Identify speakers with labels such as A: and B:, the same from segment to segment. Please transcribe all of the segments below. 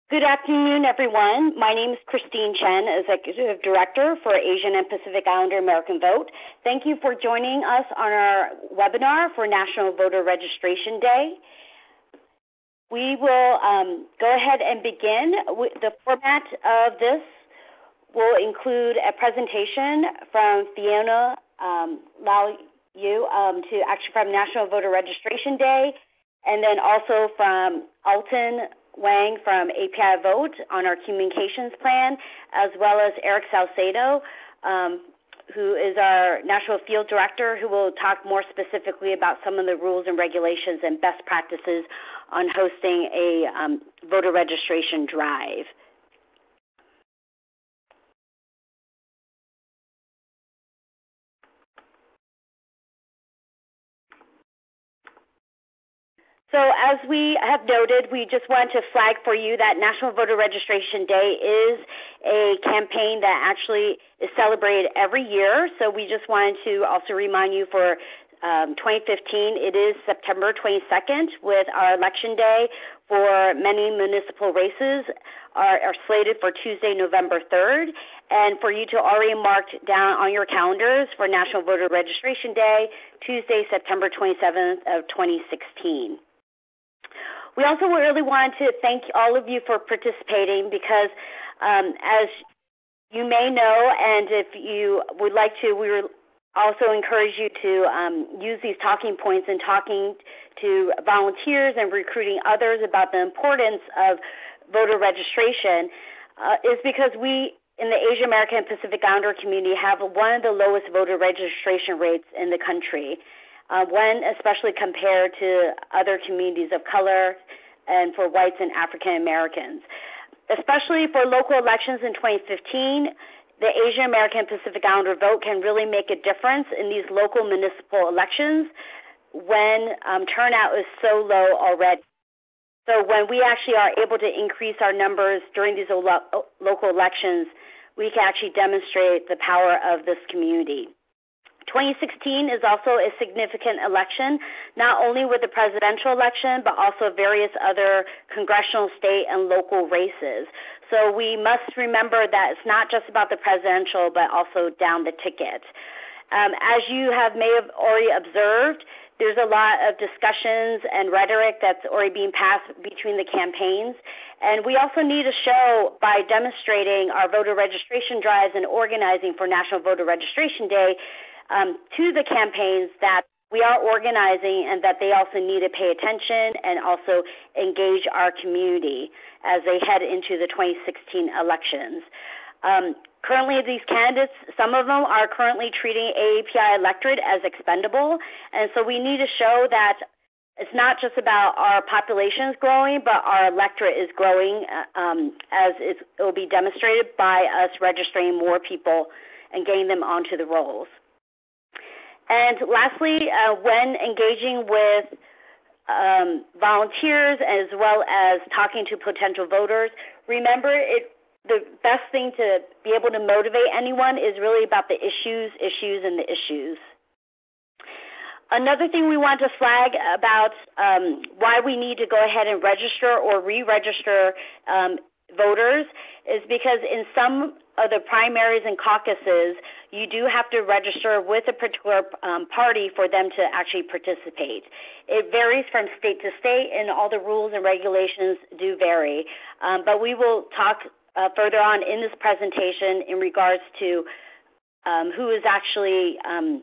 A: Good afternoon, everyone. My name is Christine Chen, Executive Director for Asian and Pacific Islander American Vote. Thank you for joining us on our webinar for National Voter Registration Day. We will go ahead and begin. The format of this will include a presentation from Fiona Lau Yu from National Voter Registration Day, and then also from Alton Wang from APIAVote on our communications plan, as well as Eric Salcedo, who is our National Field Director, who will talk more specifically about some of the rules and regulations and best practices on hosting a voter registration drive. So as we have noted, we just want to flag for you that National Voter Registration Day is a campaign that actually is celebrated every year. So we just wanted to also remind you for 2015, it is September 22nd with our election day for many municipal races are slated for Tuesday, November 3rd. And for you to already mark down on your calendars for National Voter Registration Day, Tuesday, September 27th of 2016. We also really wanted to thank all of you for participating because, as you may know, and if you would like to, we also encourage you to use these talking points in talking to volunteers and recruiting others about the importance of voter registration, is because we in the Asian American and Pacific Islander community have one of the lowest voter registration rates in the country. When especially compared to other communities of color and for whites and African Americans. Especially for local elections in 2015, the Asian American Pacific Islander vote can really make a difference in these local municipal elections when turnout is so low already. So when we actually are able to increase our numbers during these local elections, we can actually demonstrate the power of this community. 2016 is also a significant election, not only with the presidential election, but also various other congressional, state, and local races. So we must remember that it's not just about the presidential, but also down the ticket. As you may have already observed, there's a lot of discussions and rhetoric that's already being passed between the campaigns. And we also need to show by demonstrating our voter registration drives and organizing for National Voter Registration Day to the campaigns that we are organizing and that they also need to pay attention and also engage our community as they head into the 2016 elections. Currently, these candidates, some of them are currently treating API electorate as expendable, and so we need to show that it's not just about our populations growing, but our electorate is growing as it will be demonstrated by us registering more people and getting them onto the rolls. And lastly, when engaging with volunteers as well as talking to potential voters, remember the best thing to be able to motivate anyone is really about the issues, and the issues. Another thing we want to flag about why we need to go ahead and register or re-register voters is because in some of the primaries and caucuses, you do have to register with a particular party for them to actually participate. It varies from state to state, and all the rules and regulations do vary. But we will talk further on in this presentation in regards to who is actually and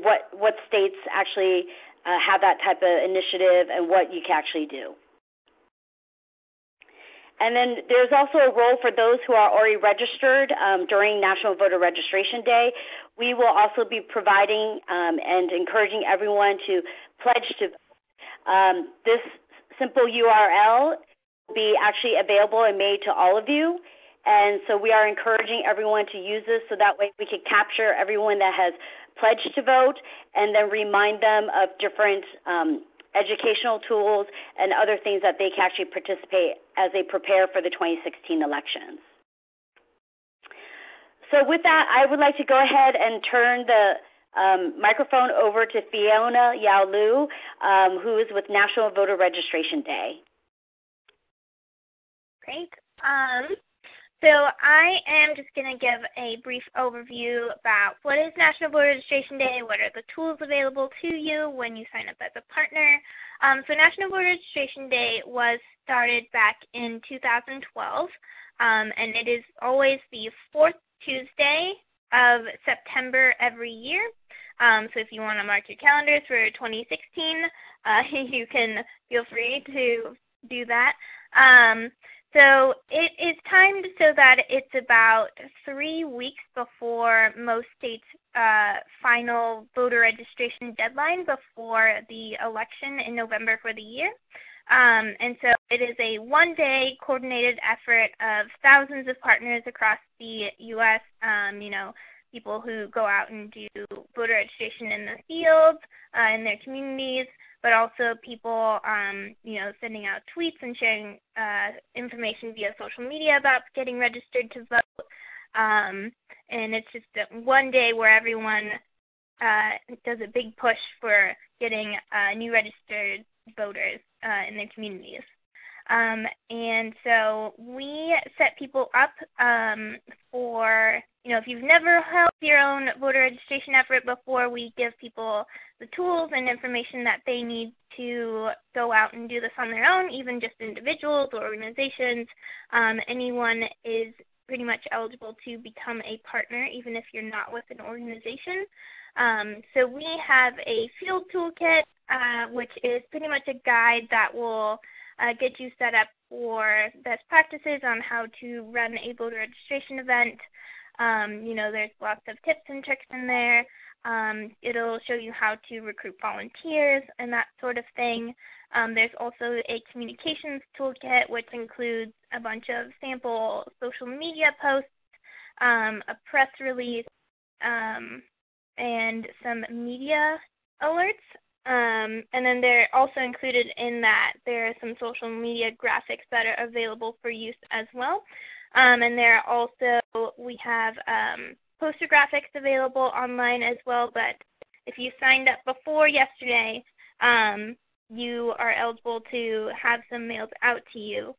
A: what states actually have that type of initiative and what you can actually do. And then there's also a role for those who are already registered during National Voter Registration Day. We will also be providing and encouraging everyone to pledge to vote. This simple URL will be actually available and made to all of you. And so we are encouraging everyone to use this so that way we can capture everyone that has pledged to vote and then remind them of different educational tools and other things that they can actually participate as they prepare for the 2016 elections. So with that, I would like to go ahead and turn the microphone over to Fiona Yao Liu, who is with National Voter Registration Day.
B: Great. So I am just going to give a brief overview about what is National Voter Registration Day, what are the tools available to you when you sign up as a partner. So National Voter Registration Day was started back in 2012, and it is always the fourth Tuesday of September every year. So if you want to mark your calendars for 2016, you can feel free to do that. So it is timed so that it's about 3 weeks before most states' final voter registration deadline before the election in November for the year. And so it is a one-day coordinated effort of thousands of partners across the U.S., people who go out and do voter registration in the fields, in their communities, but also people, sending out tweets and sharing information via social media about getting registered to vote. And it's just one day where everyone does a big push for getting new registered voters in their communities. And so we set people up for, if you've never held your own voter registration effort before, we give people the tools and information that they need to go out and do this on their own, even just individuals or organizations. Anyone is pretty much eligible to become a partner, even if you're not with an organization. So we have a field toolkit, which is pretty much a guide that will get you set up for best practices on how to run a voter registration event. There's lots of tips and tricks in there. It'll show you how to recruit volunteers and that sort of thing. There's also a communications toolkit, which includes a bunch of sample social media posts, a press release, and some media alerts. And then they're also included in that there are some social media graphics that are available for use as well. And there are also, we have poster graphics available online as well, but if you signed up before yesterday, you are eligible to have some mailed out to you.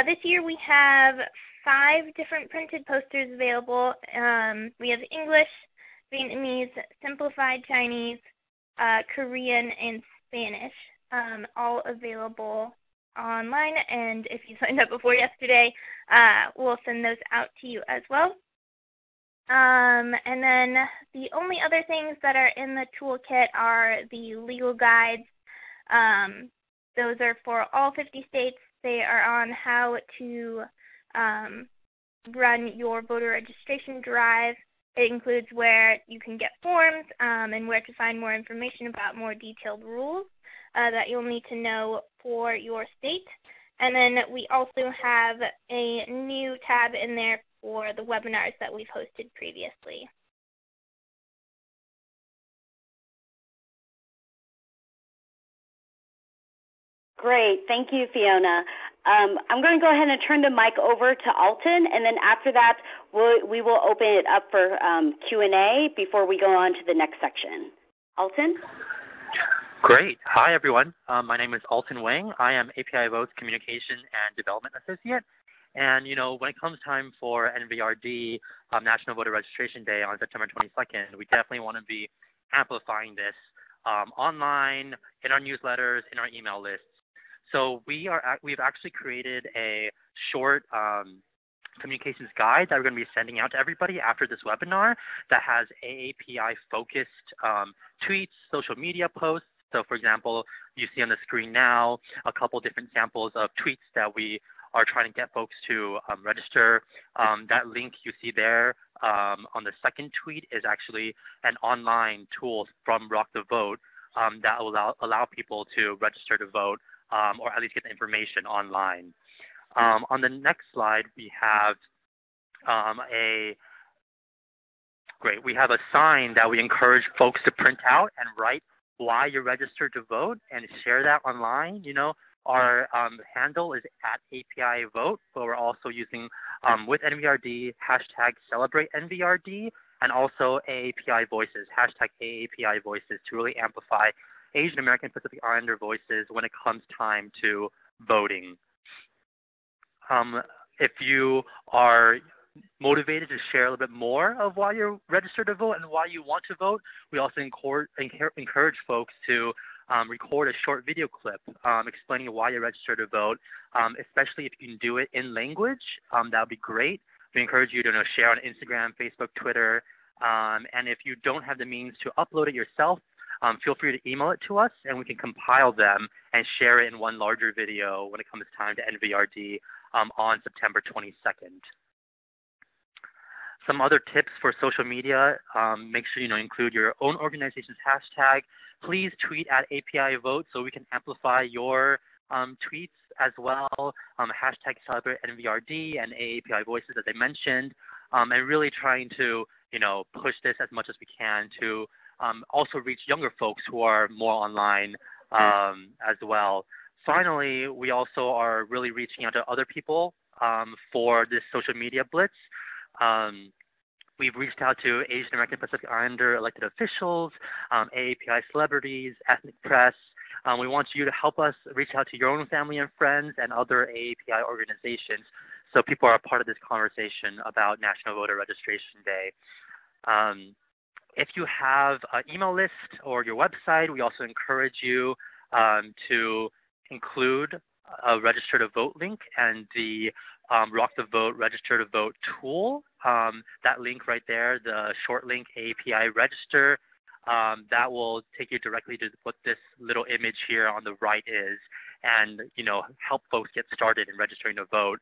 B: This year we have 5 different printed posters available. We have English, Vietnamese, Simplified Chinese, Korean, and Spanish, all available online, and if you signed up before yesterday, we'll send those out to you as well. And then the only other things that are in the toolkit are the legal guides. Those are for all 50 states. They are on how to run your voter registration drive. It includes where you can get forms and where to find more information about more detailed rules that you'll need to know for your state. And then we also have a new tab in there for the webinars that we've hosted previously.
A: Great. Thank you, Fiona. I'm going to go ahead and turn the mic over to Alton, and then after that, we will open it up for Q&A before we go on to the next section. Alton?
C: Great. Hi, everyone. My name is Alton Wang. I am APIAVote's Communication and Development Associate. And, when it comes time for NVRD, National Voter Registration Day on September 22nd, we definitely want to be amplifying this online, in our newsletters, in our email lists. So we've actually created a short communications guide that we're going to be sending out to everybody after this webinar that has AAPI-focused tweets, social media posts. So, for example, you see on the screen now a couple different samples of tweets that we are trying to get folks to register. That link you see there on the second tweet is actually an online tool from Rock the Vote that will allow people to register to vote or at least get the information online. On the next slide, we have we have a sign that we encourage folks to print out and write why you're registered to vote and share that online. Our handle is @APIAVote, but we're also using with NVRD #CelebrateNVRD and also AAPI Voices, #AAPI Voices, to really amplify Asian American Pacific Islander voices when it comes time to voting. If you are motivated to share a little bit more of why you're registered to vote and why you want to vote, we also encourage folks to record a short video clip explaining why you're registered to vote, especially if you can do it in language. That would be great. We encourage you to share on Instagram, Facebook, Twitter, and if you don't have the means to upload it yourself, feel free to email it to us, and we can compile them and share it in one larger video when it comes time to NVRD on September 22nd. Some other tips for social media, make sure you include your own organization's hashtag. Please tweet at APIAVote so we can amplify your tweets as well. Hashtag celebrate NVRD and AAPI Voices, as I mentioned, and really trying to push this as much as we can to also reach younger folks who are more online as well. Finally, we also are really reaching out to other people for this social media blitz. We've reached out to Asian American Pacific Islander elected officials, AAPI celebrities, ethnic press. We want you to help us reach out to your own family and friends and other AAPI organizations so people are a part of this conversation about National Voter Registration Day. If you have an email list or your website, we also encourage you to include a register to vote link and the Rock the Vote Register to Vote tool. That link right there, the short link API register, that will take you directly to what this little image here on the right is, and help folks get started in registering to vote.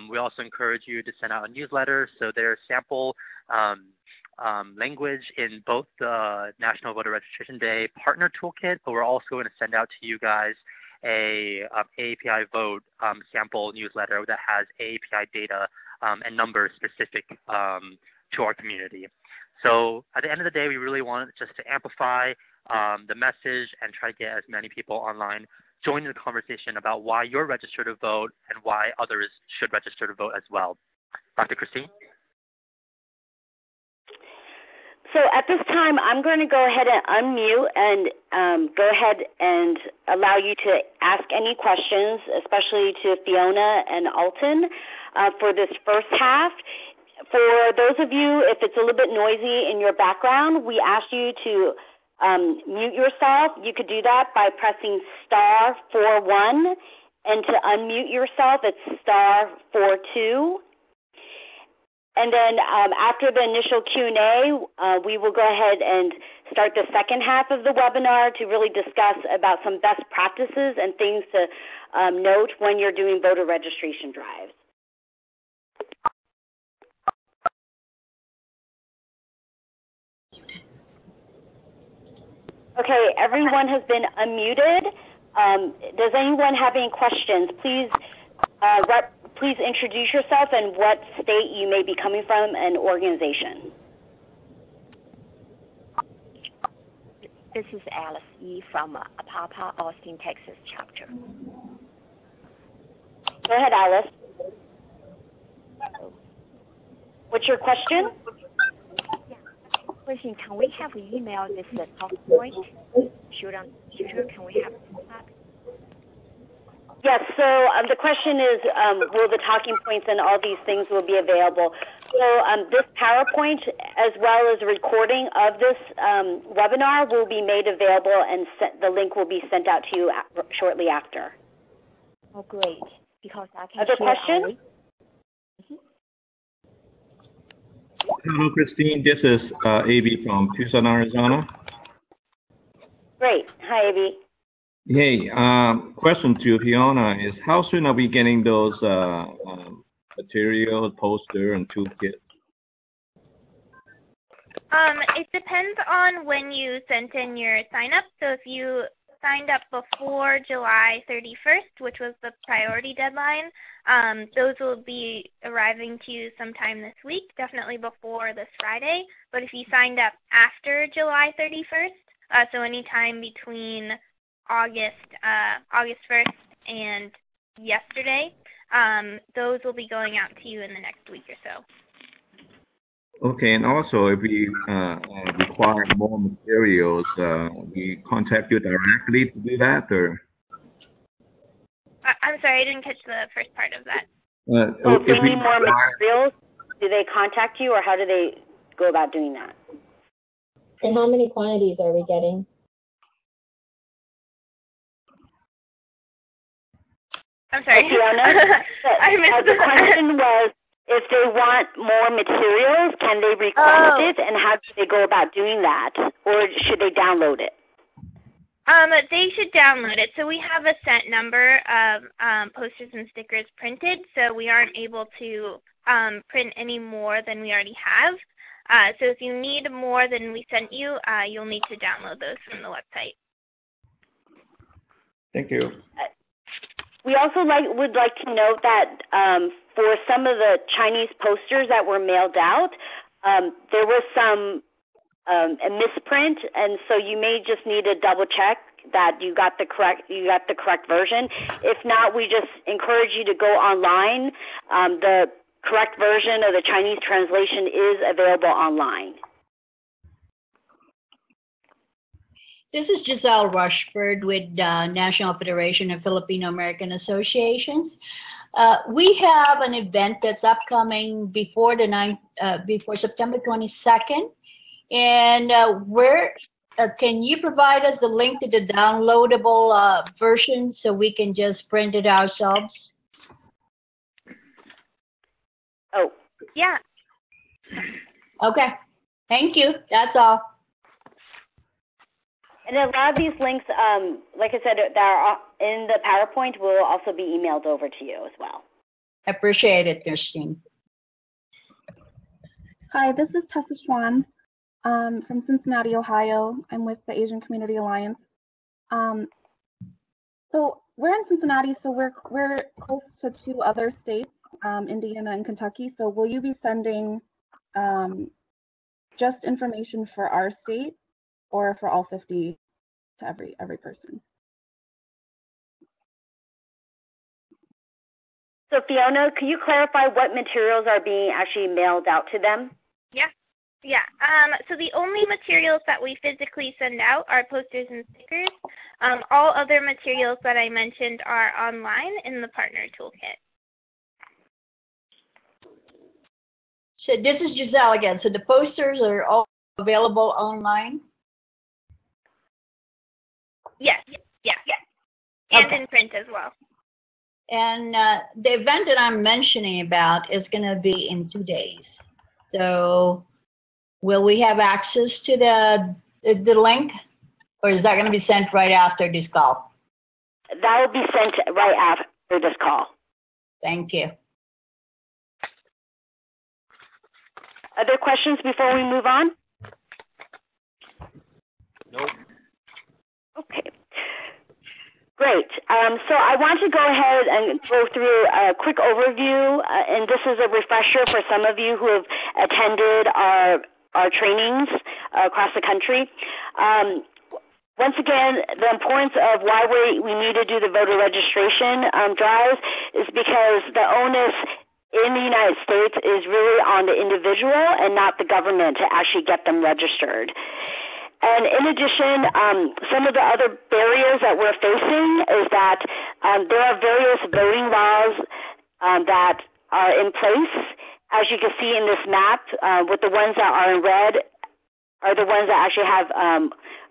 C: We also encourage you to send out a newsletter, so there's sample language in both the National Voter Registration Day Partner Toolkit, but we're also going to send out to you guys a APIAVote sample newsletter that has API data and numbers specific to our community. So at the end of the day, we really want just to amplify the message and try to get as many people online joining the conversation about why you're registered to vote and why others should register to vote as well. Dr. Christine?
A: So at this time, I'm going to go ahead and unmute and go ahead and allow you to ask any questions, especially to Fiona and Alton for this first half. For those of you, if it's a little bit noisy in your background, we ask you to mute yourself. You could do that by pressing *41, and to unmute yourself, it's *42. And then after the initial Q&A, we will go ahead and start the second half of the webinar to really discuss about some best practices and things to note when you're doing voter registration drives. Okay, everyone has been unmuted. Does anyone have any questions? Please introduce yourself and what state you may be coming from and organization.
D: This is Alice E. from APAPA, Austin, Texas chapter.
A: Go ahead, Alice. What's your question?
D: Question, can we have email this talk point? Can we have that?
A: Yes, so the question is, will the talking points and all these things will be available? So this PowerPoint, as well as a recording of this webinar, will be made available, and the link will be sent out to you shortly after.
D: Oh, great. Because I can
A: Other questions?
E: Hello, Christine. This is A.B. from Tucson, Arizona.
A: Great. Hi, A.B.
E: Hey, question to Fiona is, how soon are we getting those material, poster, and toolkit?
B: It depends on when you sent in your sign-up. So if you signed up before July 31st, which was the priority deadline, those will be arriving to you sometime this week, definitely before this Friday. But if you signed up after July 31st, so anytime between August 1st and yesterday, those will be going out to you in the next week or so.
E: Okay, and also if we require more materials, we contact you directly to do that, or?
B: I'm sorry, I didn't catch the first part of that.
A: So if they
E: if we
A: need more
E: require,
A: materials, do they contact you, or how do they go about doing that?
F: And how many quantities are we getting?
B: I'm sorry.
A: Fiona,
B: I missed
A: the question was, if they want more materials, can they request it, and how do they go about doing that, or should they download it?
B: They should download it. So we have a set number of posters and stickers printed, so we aren't able to print any more than we already have. So if you need more than we sent you, you'll need to download those from the website.
E: thank you.
A: We also would like to note that for some of the Chinese posters that were mailed out, there was some a misprint, and so you may just need to double check that you got the correct version. If not, we just encourage you to go online. The correct version of the Chinese translation is available online.
G: This is Giselle Rushford with National Federation of Filipino American Associations. We have an event that's upcoming before before September 22nd, and can you provide us the link to the downloadable version so we can just print it ourselves?
A: Oh,
B: yeah.
G: Okay, thank you. That's all.
A: And a lot of these links, like I said, that are in the PowerPoint will also be emailed over to you as well.
G: I appreciate it, Christine.
H: Hi, this is Tessa Schwan from Cincinnati, Ohio. I'm with the Asian Community Alliance. So we're in Cincinnati, so we're close to two other states, Indiana and Kentucky. So will you be sending just information for our state, or for all 50 to every person?
A: So Fiona, can you clarify what materials are being actually mailed out to them?
B: Yeah. So the only materials that we physically send out are posters and stickers. All other materials that I mentioned are online in the partner toolkit.
G: So this is Giselle again. So the posters are all available online?
B: Yes. And
G: okay.
B: in print as well.
G: And the event that I'm mentioning about is going to be in 2 days. So will we have access to the link, or is that going to be sent right after this call?
A: That will be sent right after this call.
G: Thank you.
A: Other questions before we move on?
C: Nope.
A: Okay. Great. So I want to go ahead and go through a quick overview, and this is a refresher for some of you who have attended our trainings across the country. Once again, the importance of why we need to do the voter registration drives is because the onus in the United States is really on the individual and not the government to actually get them registered. And in addition, some of the other barriers that we're facing is that there are various voting laws that are in place. As you can see in this map, with the ones that are in red are the ones that actually have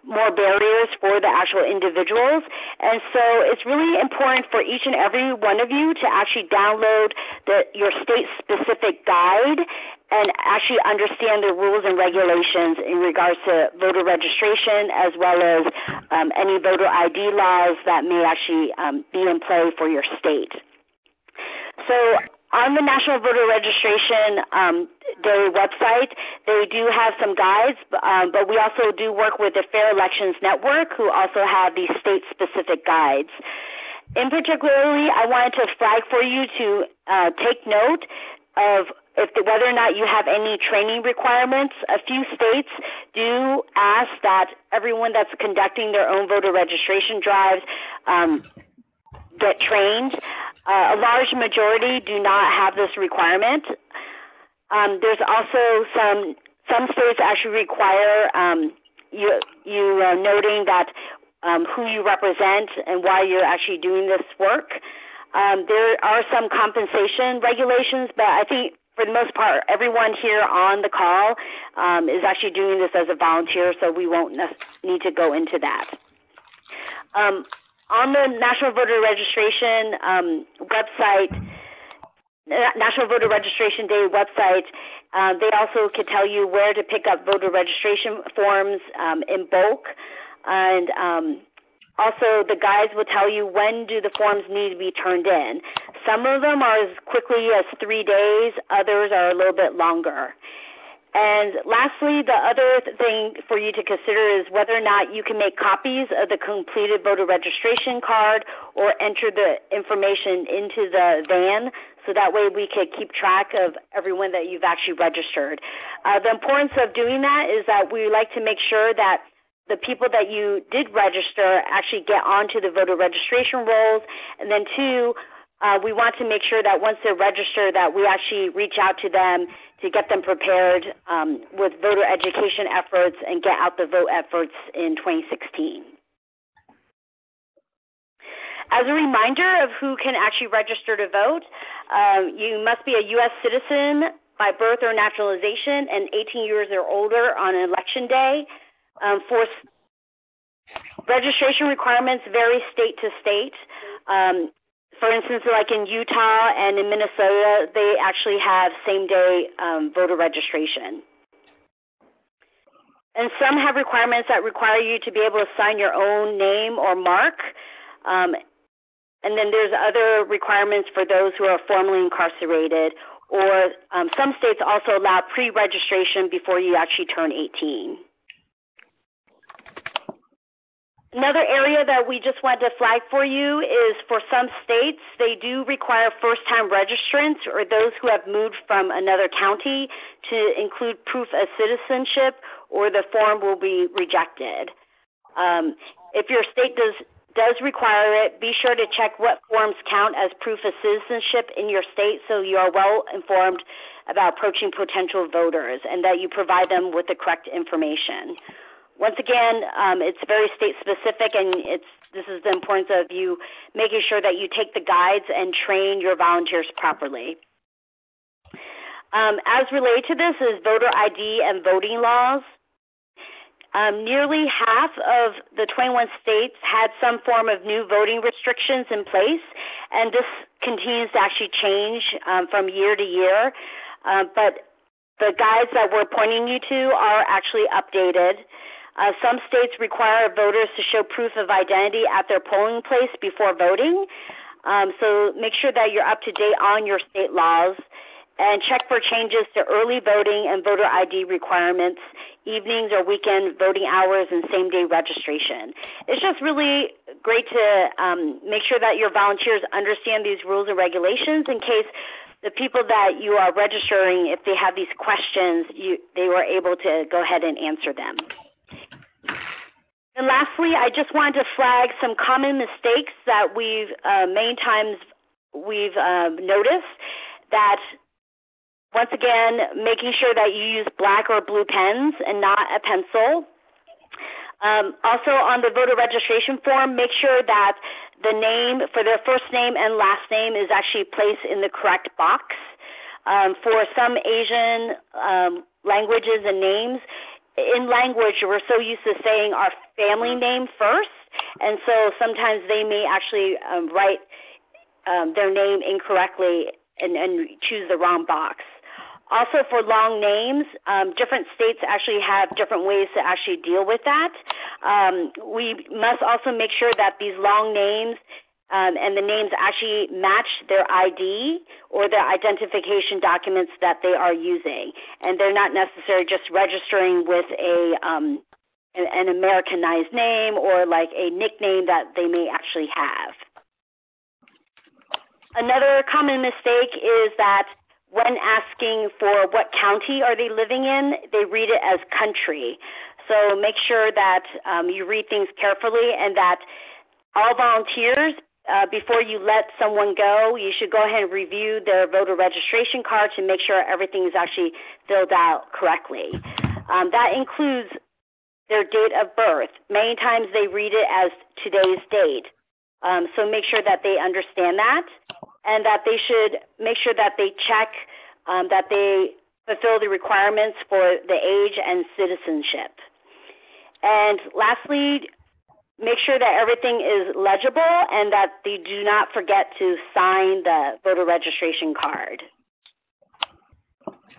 A: more barriers for the actual individuals. And so it's really important for each and every one of you to actually download your state-specific guide and actually understand the rules and regulations in regards to voter registration, as well as any voter ID laws that may actually be in play for your state. So on the National Voter Registration Day website, they do have some guides, but we also do work with the Fair Elections Network, who also have these state-specific guides. In particularly, I wanted to flag for you to take note of whether or not you have any training requirements. A few states do ask that everyone that's conducting their own voter registration drives get trained. A large majority do not have this requirement. There's also some states actually require you noting that who you represent and why you're actually doing this work. There are some compensation regulations, but I think for the most part, everyone here on the call is actually doing this as a volunteer, so we won't need to go into that. On the National Voter Registration website, National Voter Registration Day website, they also could tell you where to pick up voter registration forms in bulk, and also the guides will tell you when do the forms need to be turned in. Some of them are as quickly as 3 days, others are a little bit longer. And lastly, the other thing for you to consider is whether or not you can make copies of the completed voter registration card or enter the information into the van, so that way we could keep track of everyone that you've actually registered. The importance of doing that is that we like to make sure that the people that you did register actually get onto the voter registration rolls, and then two, we want to make sure that once they're registered that we actually reach out to them to get them prepared with voter education efforts and get out the vote efforts in 2016. As a reminder of who can actually register to vote, you must be a U.S. citizen by birth or naturalization and 18 years or older on election day. For registration requirements vary state to state. For instance, like in Utah and in Minnesota, they actually have same-day voter registration. And some have requirements that require you to be able to sign your own name or mark. And then there's other requirements for those who are formerly incarcerated, or some states also allow pre-registration before you actually turn 18. Another area that we just wanted to flag for you is for some states, they do require first-time registrants or those who have moved from another county to include proof of citizenship, or the form will be rejected. If your state does require it, be sure to check what forms count as proof of citizenship in your state so you are well informed about approaching potential voters and that you provide them with the correct information. Once again, it's very state-specific, and this is the importance of you making sure that you take the guides and train your volunteers properly. As related to this is voter ID and voting laws. Nearly half of the 21 states had some form of new voting restrictions in place, and this continues to actually change from year to year. But the guides that we're pointing you to are actually updated. Some states require voters to show proof of identity at their polling place before voting. So make sure that you're up to date on your state laws, and check for changes to early voting and voter ID requirements, evenings or weekend voting hours, and same-day registration. It's just really great to make sure that your volunteers understand these rules and regulations in case the people that you are registering, if they have these questions, they were able to go ahead and answer them. And lastly, I just wanted to flag some common mistakes that many times we've noticed, that once again, making sure that you use black or blue pens and not a pencil. Also on the voter registration form, make sure that the name for their first name and last name is actually placed in the correct box. For some Asian languages and names, in language, we're so used to saying our family name first, and so sometimes they may actually write their name incorrectly and choose the wrong box. Also, for long names, different states actually have different ways to actually deal with that. We must also make sure that these long names and the names actually match their ID or their identification documents that they are using, and they're not necessarily just registering with an Americanized name or like a nickname that they may actually have. Another common mistake is that when asking for what county are they living in, they read it as country. So make sure that you read things carefully, and that all volunteers, before you let someone go, you should go ahead and review their voter registration card to make sure everything is actually filled out correctly. That includes their date of birth. Many times they read it as today's date. So make sure that they understand that, and that they should make sure that they check that they fulfill the requirements for the age and citizenship. And lastly, make sure that everything is legible and that they do not forget to sign the voter registration card.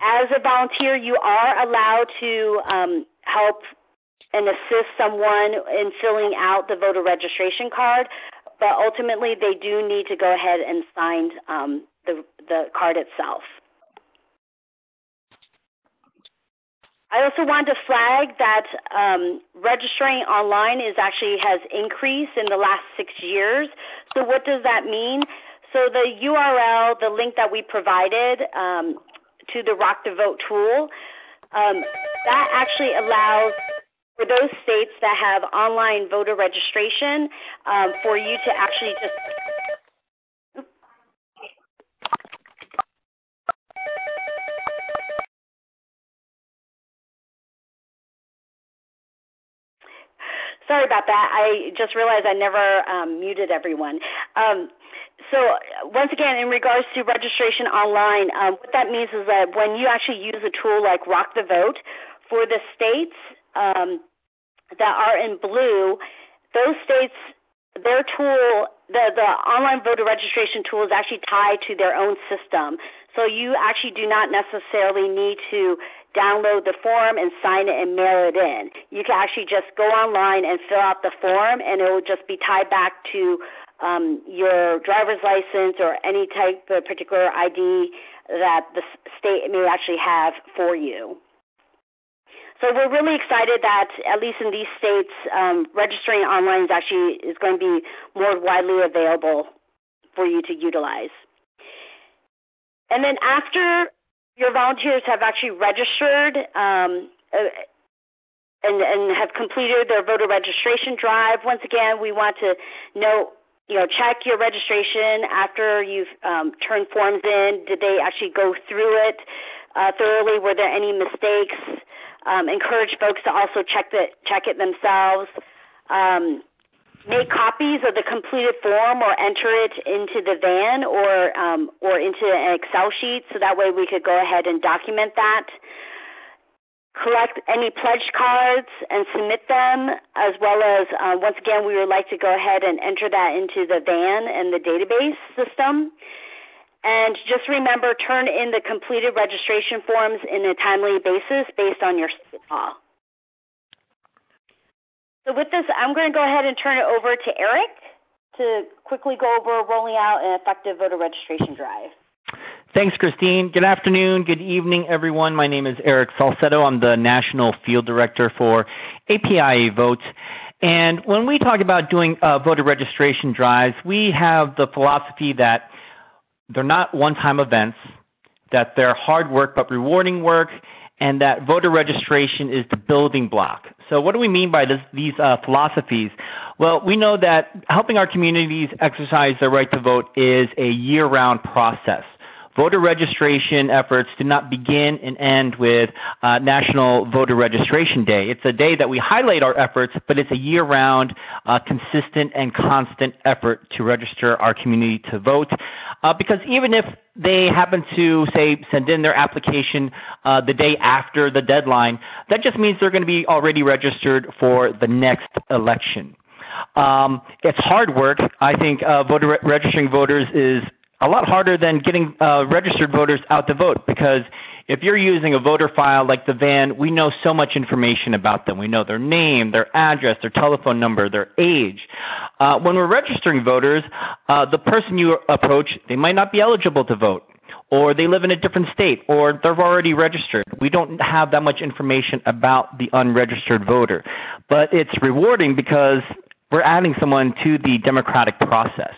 A: As a volunteer, you are allowed to help and assist someone in filling out the voter registration card, but ultimately they do need to go ahead and sign the card itself. I also want to flag that registering online has increased in the last 6 years. So what does that mean? So the URL, the link that we provided to the Rock the Vote tool, that actually allows for those states that have online voter registration for you to actually just Sorry about that. I just realized I never muted everyone. So once again, in regards to registration online, what that means is that when you actually use a tool like Rock the Vote, for the states that are in blue, those states, their tool, the online voter registration tool is actually tied to their own system. So you actually do not necessarily need to download the form and sign it and mail it in. You can actually just go online and fill out the form, and it will just be tied back to your driver's license or any type of particular ID that the state may actually have for you. So we're really excited that, at least in these states, registering online is going to be more widely available for you to utilize. And then after your volunteers have actually registered and have completed their voter registration drive, once again, we want to check your registration after you've turned forms in. Did they actually go through it thoroughly? Were there any mistakes? Encourage folks to also check it themselves. Make copies of the completed form or enter it into the van or into an Excel sheet, so that way we could go ahead and document that. Collect any pledge cards and submit them, as well as, once again, we would like to go ahead and enter that into the van and the database system. And just remember, turn in the completed registration forms in a timely basis based on your state law. So with this, I'm going to go ahead and turn it over to Eric to quickly go over rolling out an effective voter registration drive.
I: Thanks, Christine. Good afternoon, good evening, everyone. My name is Eric Salcedo. I'm the National Field Director for APIAVote. And when we talk about doing voter registration drives, we have the philosophy that they're not one-time events, that they're hard work but rewarding work, and that voter registration is the building block. So what do we mean by these philosophies? Well, we know that helping our communities exercise their right to vote is a year-round process. Voter registration efforts do not begin and end with National Voter Registration Day. It's a day that we highlight our efforts, but it's a year-round, consistent and constant effort to register our community to vote. Because even if they happen to, say, send in their application the day after the deadline, that just means they're going to be already registered for the next election. It's hard work. I think registering voters is a lot harder than getting registered voters out to vote, because if you're using a voter file like the van, we know so much information about them. We know their name, their address, their telephone number, their age. When we're registering voters, the person you approach, they might not be eligible to vote, or they live in a different state, or they're already registered. We don't have that much information about the unregistered voter. But it's rewarding because we're adding someone to the democratic process.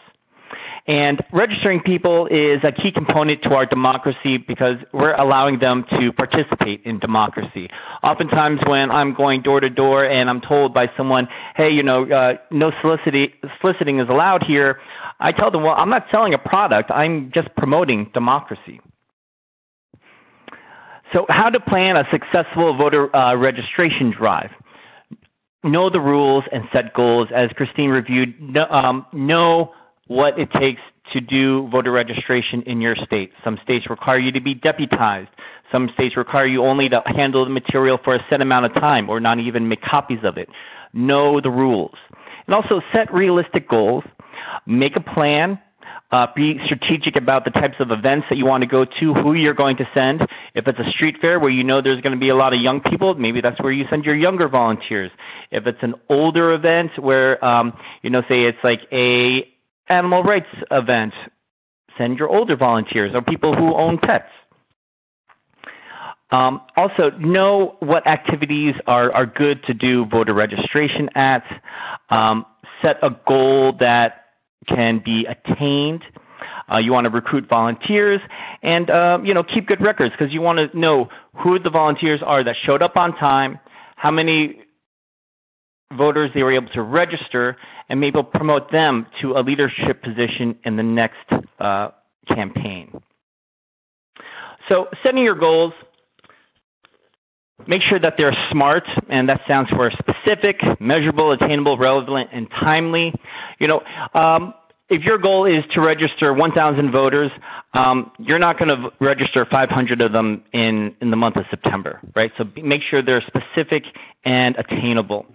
I: And registering people is a key component to our democracy because we're allowing them to participate in democracy. Oftentimes when I'm going door to door and I'm told by someone, hey, no soliciting is allowed here, I tell them, well, I'm not selling a product, I'm just promoting democracy. So how to plan a successful voter registration drive? know the rules and set goals. As Christine reviewed, know what it takes to do voter registration in your state. Some states require you to be deputized. Some states require you only to handle the material for a set amount of time or not even make copies of it. Know the rules. And also set realistic goals. Make a plan. Be strategic about the types of events that you want to go to, who you're going to send. If it's a street fair where you know there's going to be a lot of young people, maybe that's where you send your younger volunteers. If it's an older event where, say it's like a animal rights event, send your older volunteers or people who own pets. Also, know what activities are good to do voter registration at. Set a goal that can be attained. You want to recruit volunteers and, keep good records because you want to know who the volunteers are that showed up on time, how many voters they were able to register, and maybe promote them to a leadership position in the next campaign. So setting your goals, make sure that they're SMART, and that stands for specific, measurable, attainable, relevant, and timely. If your goal is to register 1,000 voters, you're not going to register 500 of them in the month of September, right? So make sure they're specific and attainable.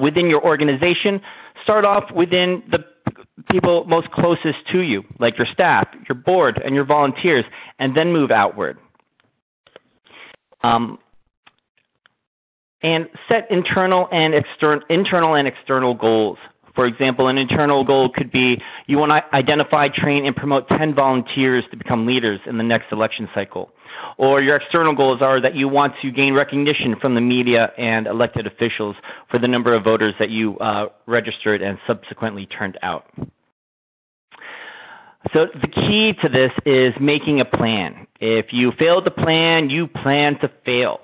I: Within your organization, start off within the people most closest to you, like your staff, your board, and your volunteers, and then move outward. And set internal and external goals. For example, an internal goal could be you want to identify, train, and promote 10 volunteers to become leaders in the next election cycle. Or your external goals are that you want to gain recognition from the media and elected officials for the number of voters that you registered and subsequently turned out. So the key to this is making a plan. If you fail to plan, you plan to fail.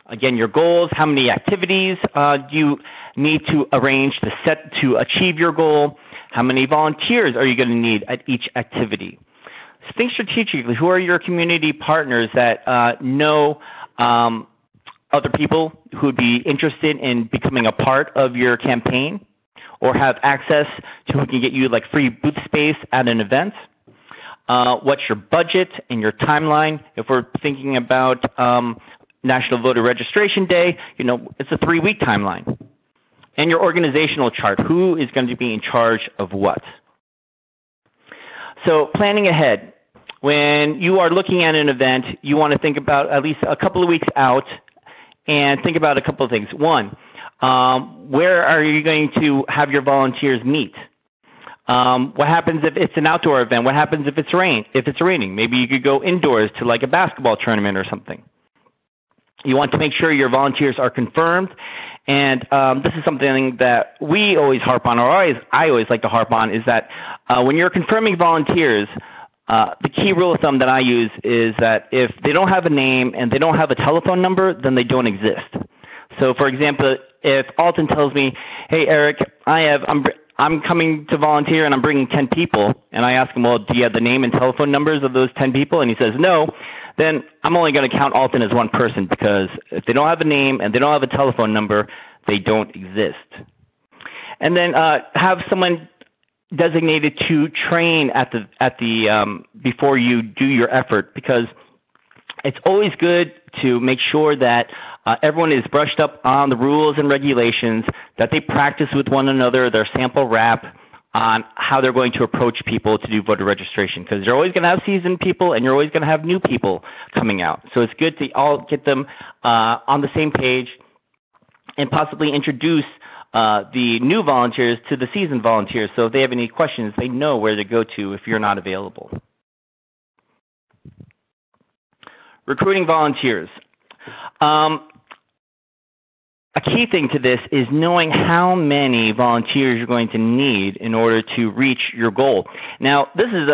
I: Again, your goals, how many activities do you need to arrange to achieve your goal? How many volunteers are you going to need at each activity? So think strategically. Who are your community partners that know other people who would be interested in becoming a part of your campaign or have access to who can get you like free booth space at an event? What's your budget and your timeline? If we're thinking about National Voter Registration Day, it's a 3-week timeline. And your organizational chart, who is going to be in charge of what? So planning ahead. When you are looking at an event, you want to think about at least a couple of weeks out and think about a couple of things. One, where are you going to have your volunteers meet? What happens if it's an outdoor event? What happens if it's raining? Maybe you could go indoors to like a basketball tournament or something. You want to make sure your volunteers are confirmed. And this is something that we always harp on, or I always like to harp on, is that when you're confirming volunteers, the key rule of thumb that I use is that if they don't have a name and they don't have a telephone number, then they don't exist. So, for example, if Alton tells me, "Hey, Eric, I'm coming to volunteer and I'm bringing 10 people," and I ask him, "Well, do you have the name and telephone numbers of those 10 people?" and he says no, then I'm only going to count Alton as one person, because if they don't have a name and they don't have a telephone number, they don't exist. And then have someone designated to train at the before you do your effort, because it's always good to make sure that everyone is brushed up on the rules and regulations, that they practice with one another, their sample rap on how they're going to approach people to do voter registration, because you're always going to have seasoned people and you're always going to have new people coming out. So it's good to all get them on the same page and possibly introduce the new volunteers to the seasoned volunteers, so if they have any questions, they know where to go to if you're not available. Recruiting volunteers. A key thing to this is knowing how many volunteers you're going to need in order to reach your goal. Now, this is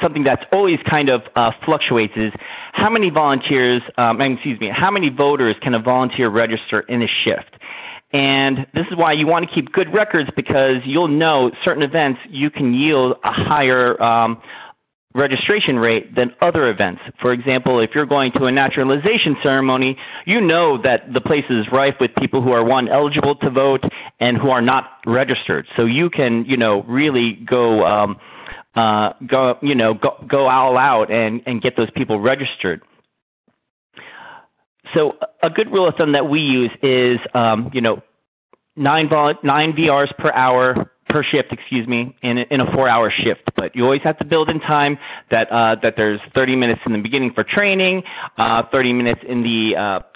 I: something that's always kind of fluctuates, is how many volunteers, how many voters can a volunteer register in a shift? And this is why you want to keep good records, because you'll know certain events you can yield a higher registration rate than other events. For example, if you're going to a naturalization ceremony, you know that the place is rife with people who are, one, eligible to vote and who are not registered. So you can, really go all out and get those people registered. So a good rule of thumb that we use is, 9 VRs per shift, in a 4-hour shift. But you always have to build in time that there's 30 minutes in the beginning for training, 30 minutes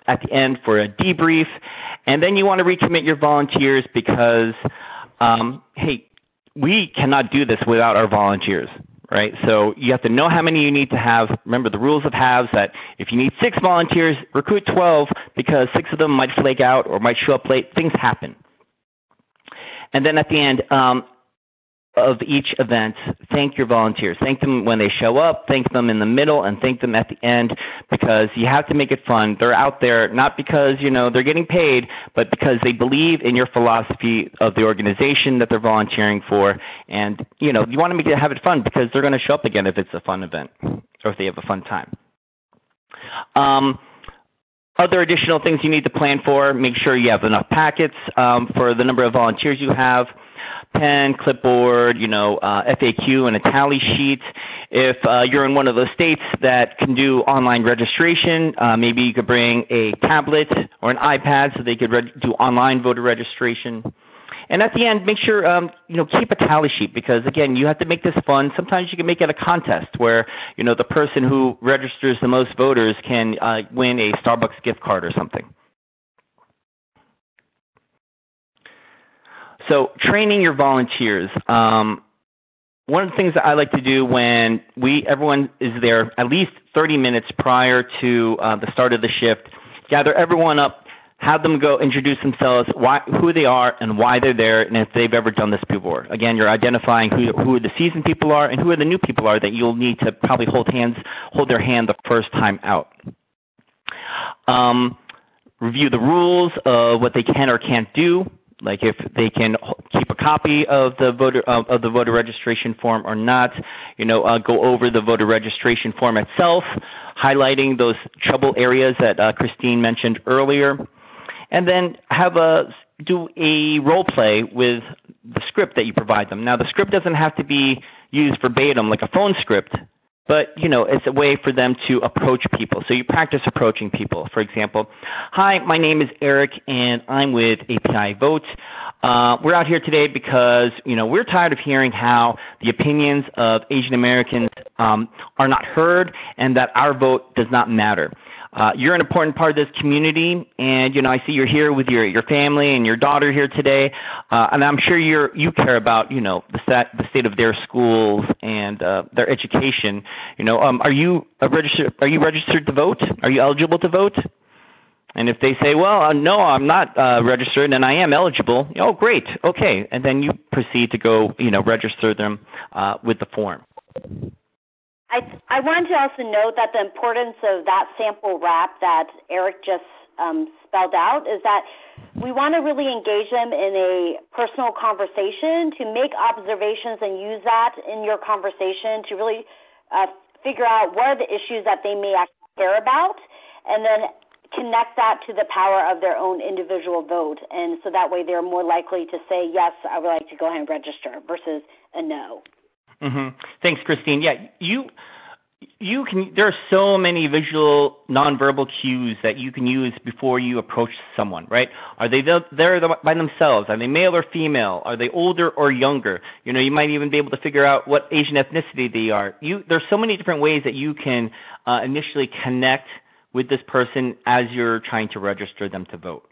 I: at the end for a debrief, and then you want to recommit your volunteers because, hey, we cannot do this without our volunteers. Right, so you have to know how many you need to have. Remember the rules of halves, that if you need 6 volunteers, recruit 12 because 6 of them might flake out or might show up late. Things happen. And then at the end of each event, thank your volunteers. Thank them when they show up, thank them in the middle, and thank them at the end, because you have to make it fun. They're out there not because, they're getting paid, but because they believe in your philosophy of the organization that they're volunteering for. And, you want to have it fun because they're going to show up again if it's a fun event or if they have a fun time. Other additional things you need to plan for: make sure you have enough packets for the number of volunteers you have, pen, clipboard, FAQ, and a tally sheet. If you're in one of those states that can do online registration, maybe you could bring a tablet or an iPad so they could do online voter registration. And at the end, make sure, keep a tally sheet because, again, you have to make this fun. Sometimes you can make it a contest where, the person who registers the most voters can win a Starbucks gift card or something. So training your volunteers. One of the things that I like to do when everyone is there at least 30 minutes prior to the start of the shift, gather everyone up, have them go introduce themselves, who they are and why they're there, and if they've ever done this before. Again, you're identifying who the seasoned people are and who are the new people are that you'll need to probably hold their hand the first time out. Review the rules of what they can or can't do, like if they can keep a copy of the voter registration form or not. Go over the voter registration form itself, highlighting those trouble areas that Christine mentioned earlier. And then do a role play with the script that you provide them. Now, the script doesn't have to be used verbatim like a phone script, but, it's a way for them to approach people. So you practice approaching people. For example, hi, my name is Eric, and I'm with APIAVote. We're out here today because, we're tired of hearing how the opinions of Asian Americans are not heard and that our vote does not matter. You're an important part of this community, and I see you're here with your family and your daughter here today, and I'm sure you care about the state of their schools and their education. Are you registered to vote? Are you eligible to vote? And if they say, well, no, I'm not registered and I am eligible, oh, great, okay, and then you proceed to go register them with the form.
A: I wanted to also note that the importance of that sample wrap that Eric just spelled out is that we want to really engage them in a personal conversation to make observations and use that in your conversation to really figure out what are the issues that they may actually care about, and then connect that to the power of their own individual vote. And so that way they're more likely to say, yes, I would like to go ahead and register versus a no. Mm-hmm.
I: Thanks, Christine. Yeah, you can. There are so many visual, nonverbal cues that you can use before you approach someone. Right? Are they there by themselves? Are they male or female? Are they older or younger? You might even be able to figure out what Asian ethnicity they are. There's so many different ways that you can initially connect with this person as you're trying to register them to vote.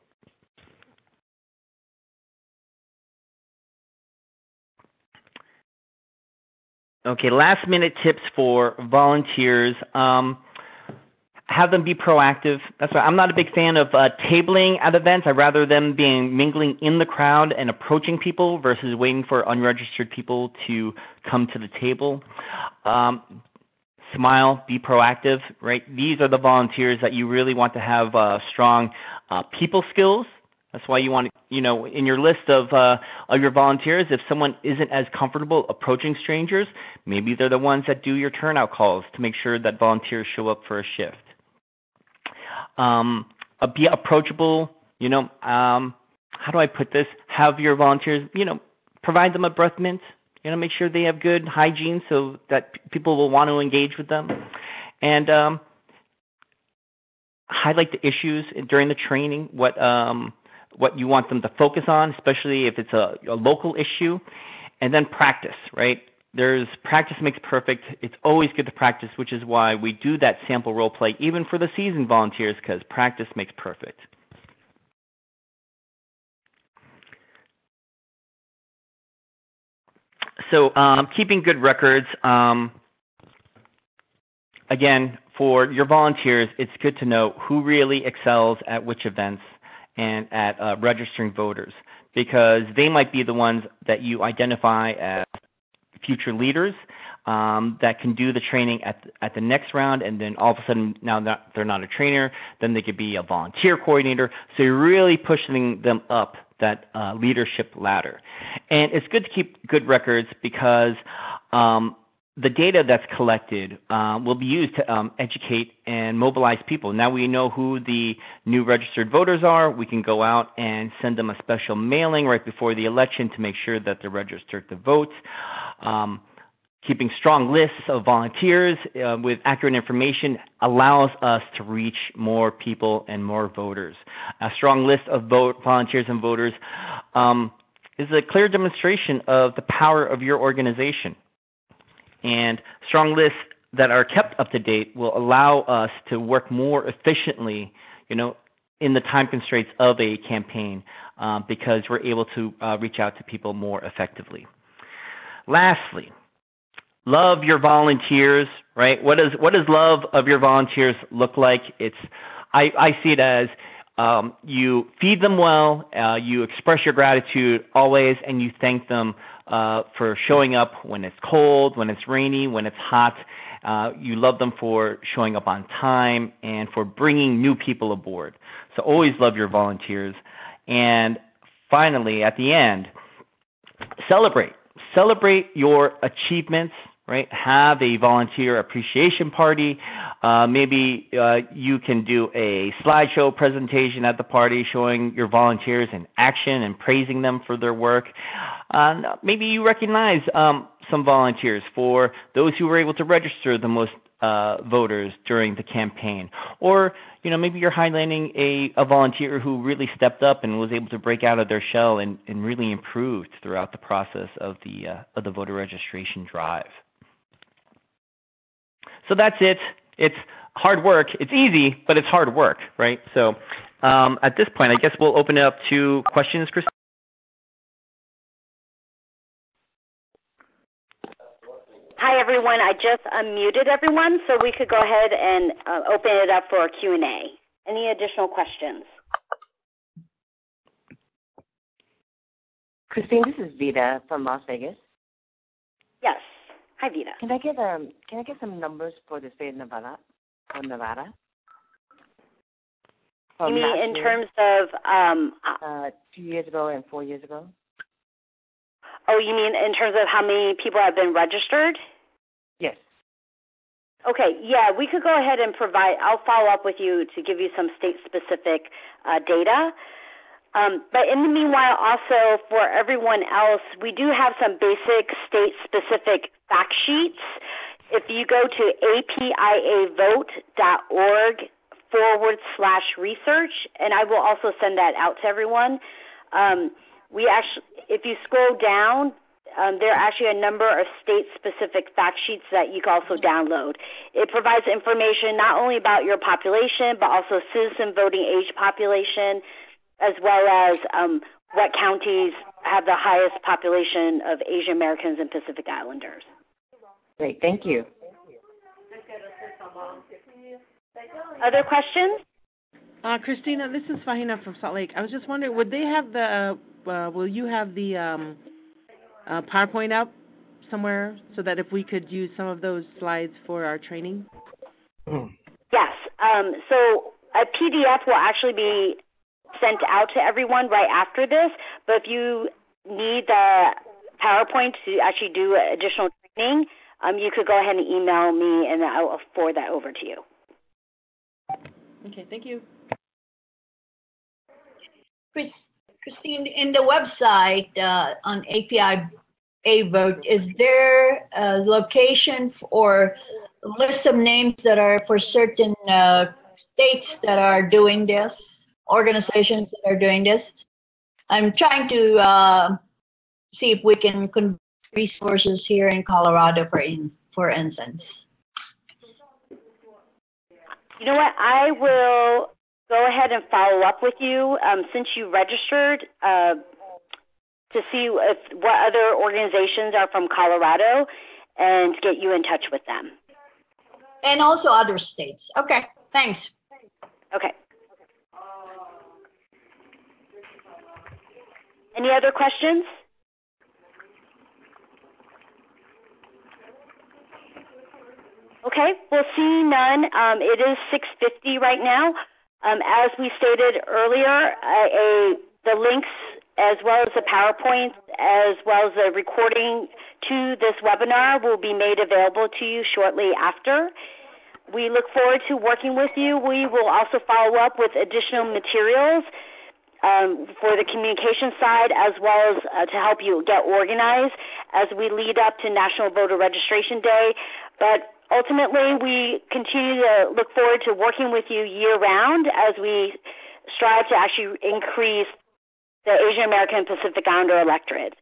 I: Okay, last minute tips for volunteers. Have them be proactive. That's why I'm not a big fan of tabling at events. I'd rather them mingling in the crowd and approaching people versus waiting for unregistered people to come to the table. Smile, be proactive, right? These are the volunteers that you really want to have strong people skills, That's why you want, in your list of your volunteers, if someone isn't as comfortable approaching strangers, maybe they're the ones that do your turnout calls to make sure that volunteers show up for a shift. Be approachable, how do I put this? Have your volunteers, provide them a breath mint, make sure they have good hygiene so that people will want to engage with them. And highlight the issues during the training, what you want them to focus on, especially if it's a local issue, and then practice, right? Practice makes perfect. It's always good to practice, which is why we do that sample role play, even for the seasoned volunteers, because practice makes perfect. So keeping good records, again, for your volunteers, it's good to know who really excels at which events and at registering voters, because they might be the ones that you identify as future leaders that can do the training at the next round, and then all of a sudden, now that they're not a trainer, then they could be a volunteer coordinator. So you're really pushing them up that leadership ladder. And it's good to keep good records because the data that's collected will be used to educate and mobilize people. Now we know who the new registered voters are. We can go out and send them a special mailing right before the election to make sure that they're registered to vote. Keeping strong lists of volunteers with accurate information allows us to reach more people and more voters. A strong list of volunteers and voters is a clear demonstration of the power of your organization. And strong lists that are kept up to date will allow us to work more efficiently, in the time constraints of a campaign because we're able to reach out to people more effectively. Lastly, love your volunteers, right? What does love of your volunteers look like? I see it as you feed them well, you express your gratitude always, and you thank them for showing up when it's cold, when it's rainy, when it's hot. You love them for showing up on time and for bringing new people aboard. So always love your volunteers. And finally, at the end, celebrate. Celebrate your achievements, right? Have a volunteer appreciation party. Maybe you can do a slideshow presentation at the party showing your volunteers in action and praising them for their work. Maybe you recognize some volunteers for those who were able to register the most voters during the campaign. Or, maybe you're highlighting a volunteer who really stepped up and was able to break out of their shell and really improved throughout the process of the voter registration drive. So that's it. It's hard work. It's easy, but it's hard work, right? So at this point, I guess we'll open it up to questions, Christine.
A: Hi, everyone. I just unmuted everyone, so we could go ahead and open it up for a Q&A. Any additional questions?
J: Christine, this is Vida from Las Vegas.
A: Yes. Hi, Vida.
J: Can I get some numbers for the state of Nevada? Or Nevada?
A: You mean in terms of
J: 2 years ago and 4 years ago?
A: Oh, you mean in terms of how many people have been registered?
J: Yes.
A: Okay, yeah, we could go ahead and I'll follow up with you to give you some state-specific data. But in the meanwhile, also for everyone else, we do have some basic state-specific fact sheets. If you go to apiavote.org/research, and I will also send that out to everyone. If you scroll down, there are actually a number of state-specific fact sheets that you can also download. It provides information not only about your population, but also citizen voting age population, as well as what counties have the highest population of Asian Americans and Pacific Islanders.
J: Great, thank you.
A: Other questions?
K: Christina, this is Fahina from Salt Lake. I was just wondering, would they have will you have the PowerPoint up somewhere so that if we could use some of those slides for our training?
A: Yes. So a PDF will actually be sent out to everyone right after this, but if you need the PowerPoint to actually do additional training, you could go ahead and email me, and I'll forward that over to you.
K: Okay, thank you.
G: Christine, in the website on APIAVote, is there a location or a list of names that are for certain states that are doing this, organizations that are doing this? I'm trying to see if we can convert resources here in Colorado, for instance.
A: You know what? I will go ahead and follow up with you since you registered to see what other organizations are from Colorado and get you in touch with them.
G: And also other states. Okay, thanks.
A: Okay. Any other questions? Okay, well, seeing none, it is 6:50 right now. As we stated earlier, the links as well as the PowerPoints as well as the recording to this webinar will be made available to you shortly after. We look forward to working with you. We will also follow up with additional materials for the communication side as well as to help you get organized as we lead up to National Voter Registration Day. But ultimately, we continue to look forward to working with you year-round as we strive to actually increase the Asian American and Pacific Islander electorate.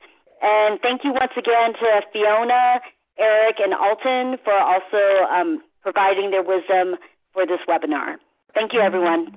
A: And thank you once again to Fiona, Eric, and Alton for also providing their wisdom for this webinar. Thank you, everyone.